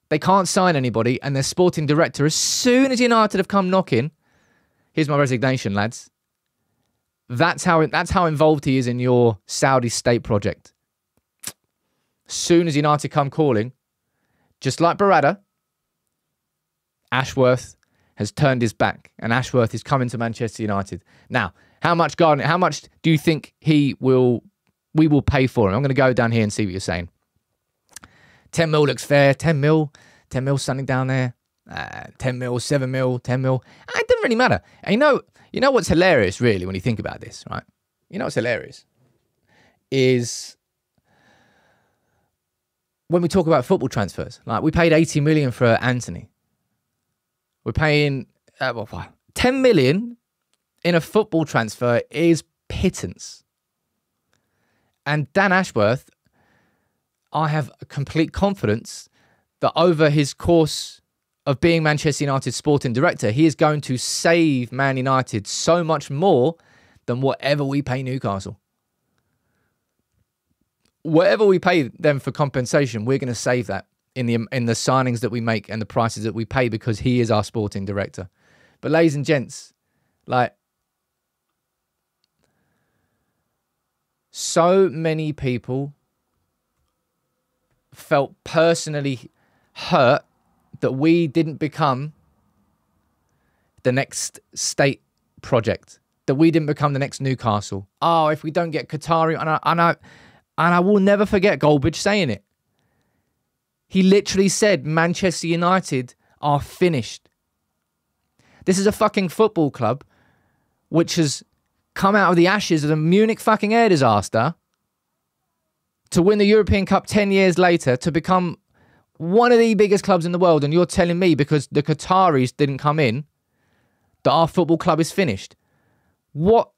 They can't sign anybody, and their sporting director, as soon as United have come knocking, here's my resignation, lads. That's how involved he is in your Saudi state project. As soon as United come calling, just like Barada, Ashworth has turned his back, and Ashworth is coming to Manchester United. Now, how much do you think we will pay for him? I'm going to go down here and see what you're saying. 10 mil looks fair. 10 mil something down there. 10 mil, 7 mil, 10 mil. It doesn't really matter. And you know what's hilarious, really, when you think about this, right? You know what's hilarious is when we talk about football transfers. Like, we paid 80 million for Anthony. We're paying 10 million in a football transfer is pittance. And Dan Ashworth, I have complete confidence that over his course of being Manchester United's sporting director, he is going to save Man United so much more than whatever we pay Newcastle. Whatever we pay them for compensation, we're going to save that in the signings that we make and the prices that we pay because he is our sporting director. But ladies and gents, like, so many people felt personally hurt that we didn't become the next state project, that we didn't become the next Newcastle. Oh, if we don't get Qatari, and I will never forget Goldbridge saying it. He literally said Manchester United are finished. This is a fucking football club which has come out of the ashes of the Munich fucking air disaster to win the European Cup 10 years later, to become one of the biggest clubs in the world. And you're telling me because the Qataris didn't come in that our football club is finished. What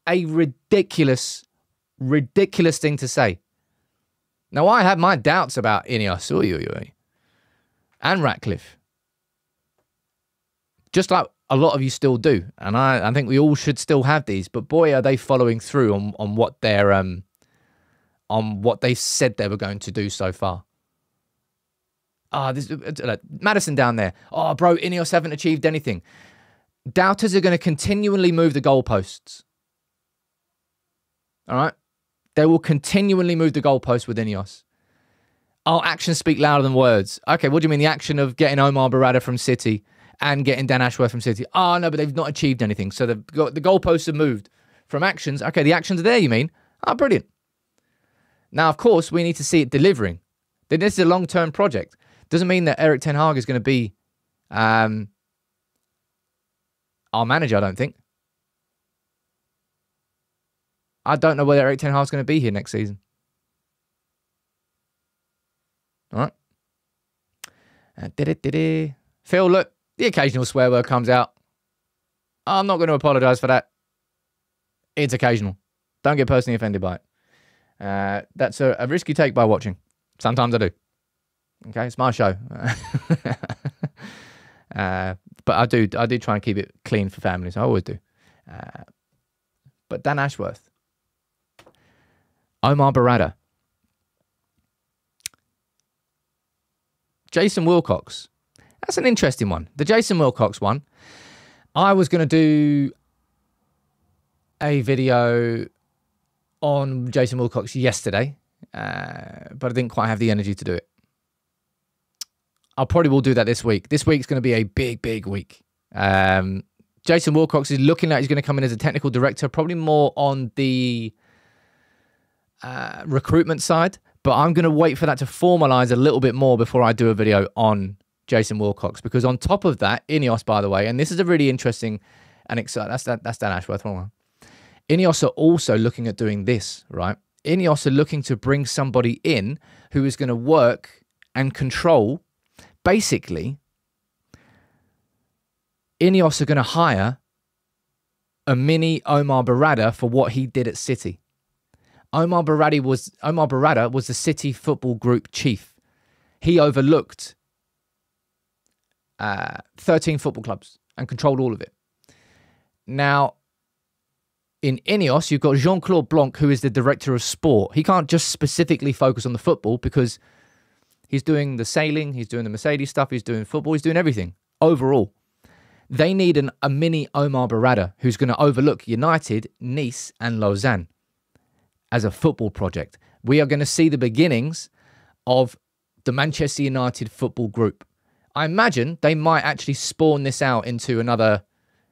a ridiculous thing to say. Now, I have my doubts about Ineos and Ratcliffe. Just like a lot of you still do. And I think we all should still have these. But boy, are they following through on what they're on what they said they were going to do so far. Madison down there. Oh, bro, Ineos haven't achieved anything. Doubters are going to continually move the goalposts. All right? They will continually move the goalposts with Ineos. Oh, actions speak louder than words. Okay, what do you mean? The action of getting Omar Barada from City and getting Dan Ashworth from City. Oh, no, but they've not achieved anything. So the goalposts have moved from actions. Okay, the actions are there, you mean? Oh, brilliant. Now, of course, we need to see it delivering. This is a long-term project. Doesn't mean that Erik ten Hag is going to be our manager, I don't think. I don't know whether Erik ten Hag is going to be here next season. All right. Phil, look, the occasional swear word comes out. I'm not going to apologise for that. It's occasional. Don't get personally offended by it. That's a risky take by watching. Sometimes I do. Okay, it's my show. But I do try and keep it clean for families. I always do. But Dan Ashworth, Omar Barada, Jason Wilcox. That's an interesting one. The Jason Wilcox one. I was going to do a video on Jason Wilcox yesterday, but I didn't quite have the energy to do it. I probably will do that this week. This week's going to be a big, big week. Jason Wilcox is looking like he's going to come in as a technical director, probably more on the recruitment side, but I'm going to wait for that to formalise a little bit more before I do a video on Jason Wilcox, because on top of that, Ineos, by the way, and this is a really interesting and exciting, that's Dan Ashworth. Ineos are also looking at doing this, right? Ineos are looking to bring somebody in who is going to work and control. Basically, Ineos are going to hire a mini Omar Barada for what he did at City. Omar Barada was the City Football Group chief. He overlooked 13 football clubs and controlled all of it. Now, in Ineos, you've got Jean-Claude Blanc, who is the director of sport. He can't just specifically focus on the football because he's doing the sailing, he's doing the Mercedes stuff, he's doing football, he's doing everything overall. They need a mini Omar Barada who's going to overlook United, Nice and Lausanne as a football project. We are going to see the beginnings of the Manchester United Football Group. I imagine they might actually spawn this out into another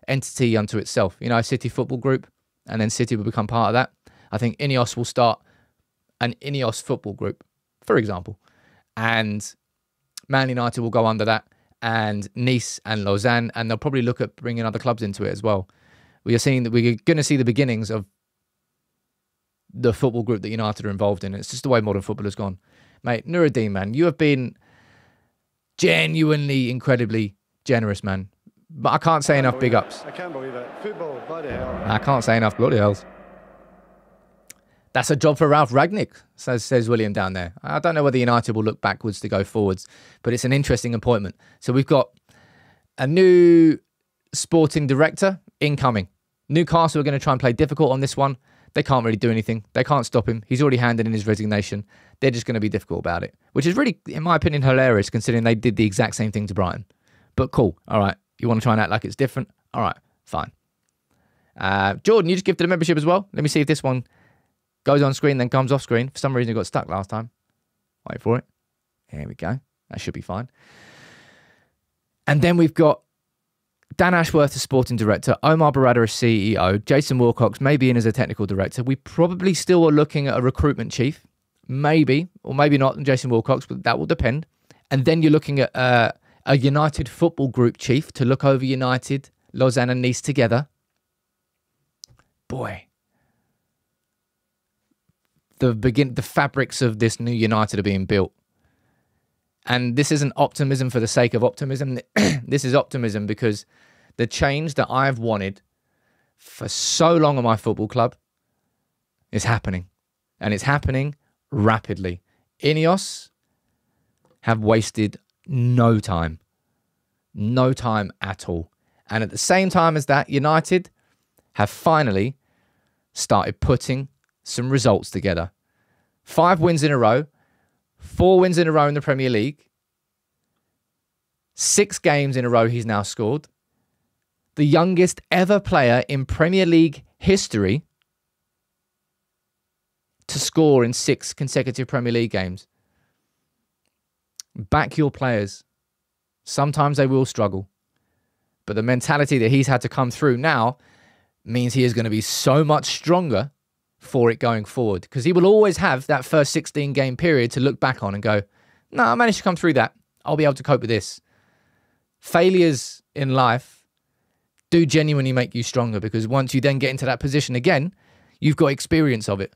entity unto itself. You know, a City Football Group, and then City will become part of that. I think Ineos will start an Ineos Football Group, for example. And Man United will go under that, and Nice and Lausanne, and they'll probably look at bringing other clubs into it as well. We're going to see the beginnings of the football group that United are involved in. It's just the way modern football has gone. Mate, Nuruddin, man, you have been genuinely, incredibly generous, man. But I can't say enough big ups. I can't believe it. Football, bloody hell. I can't say enough bloody hells. That's a job for Ralph Ragnick, says William down there. I don't know whether United will look backwards to go forwards, but it's an interesting appointment. So we've got a new sporting director incoming. Newcastle are going to try and play difficult on this one. They can't really do anything. They can't stop him. He's already handed in his resignation. They're just going to be difficult about it, which is really, in my opinion, hilarious considering they did the exact same thing to Brighton. But cool. All right. You want to try and act like it's different? All right. Fine. Jordan, you just gifted a membership as well. Let me see if this one goes on screen, then comes off screen. For some reason, it got stuck last time. Wait for it. Here we go. That should be fine. And then we've got Dan Ashworth as sporting director, Omar Barada as CEO, Jason Wilcox maybe in as a technical director. We probably still are looking at a recruitment chief. Maybe, or maybe not, Jason Wilcox, but that will depend. And then you're looking at a a United football group chief to look over United, Lausanne and Nice together. Boy, the fabrics of this new United are being built. And this isn't optimism for the sake of optimism. This is optimism because the change that I've wanted for so long on my football club is happening. And it's happening rapidly. Ineos have wasted no time. No time at all. And at the same time as that, United have finally started putting some results together. 5 wins in a row. 4 wins in a row in the Premier League. 6 games in a row he's now scored. The youngest ever player in Premier League history to score in 6 consecutive Premier League games. Back your players. Sometimes they will struggle. But the mentality that he's had to come through now means he is going to be so much stronger for it going forward. Because he will always have that first 16 game period to look back on and go, no, I managed to come through that. I'll be able to cope with this. Failures in life do genuinely make you stronger because once you then get into that position again, you've got experience of it.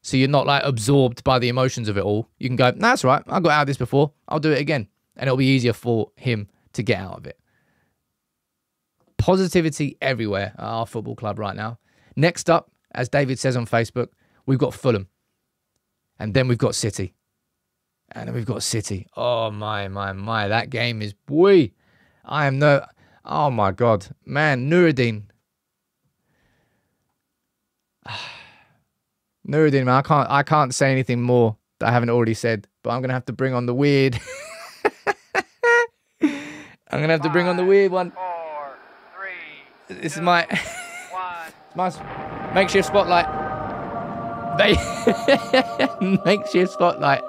So you're not like absorbed by the emotions of it all. You can go, nah, that's right. I got out of this before. I'll do it again. And it'll be easier for him to get out of it. Positivity everywhere at our football club right now. Next up, as David says on Facebook, we've got Fulham. And then we've got City. And then we've got City. Oh, my. That game is... Boy, I am no... Oh, my God. Man, Nuruddin. Nuruddin, man, I can't say anything more that I haven't already said. But I'm going to have to bring on the weird... I'm going to have to bring on the weird one. 4, 3, This 2, is my... 1. my makeshift spotlight. Makeshift spotlight.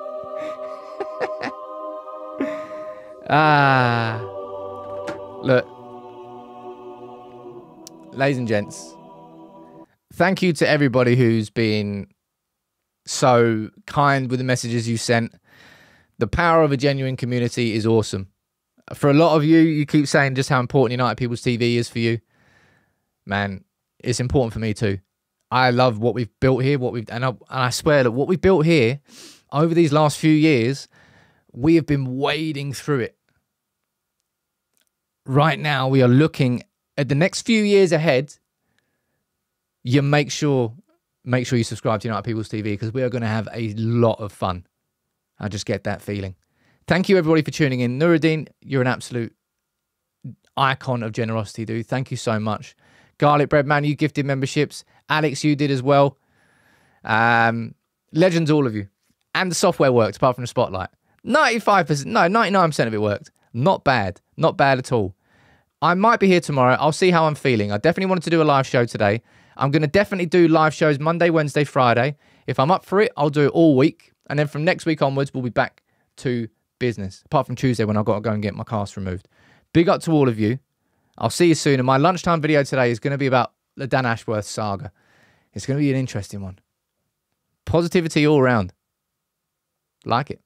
Look. Ladies and gents, thank you to everybody who's been so kind with the messages you sent. The power of a genuine community is awesome. For a lot of you, you keep saying just how important United People's TV is for you. Man, it's important for me too. I love what we've built here, and I swear that what we've built here over these last few years, we have been wading through it. Right now, we are looking at the next few years ahead. You make sure you subscribe to United People's TV because we are going to have a lot of fun. I just get that feeling. Thank you, everybody, for tuning in. Nuruddin, you're an absolute icon of generosity, dude. Thank you so much. Garlic Bread Man, you gifted memberships. Alex, you did as well. Legends, all of you. And the software worked, apart from the spotlight. 95%, no, 99% of it worked. Not bad. Not bad at all. I might be here tomorrow. I'll see how I'm feeling. I definitely wanted to do a live show today. I'm going to definitely do live shows Monday, Wednesday, Friday. If I'm up for it, I'll do it all week. And then from next week onwards, we'll be back to business. Apart from Tuesday when I've got to go and get my cast removed. Big up to all of you. I'll see you soon. And my lunchtime video today is going to be about the Dan Ashworth saga. It's going to be an interesting one. Positivity all around. Like it.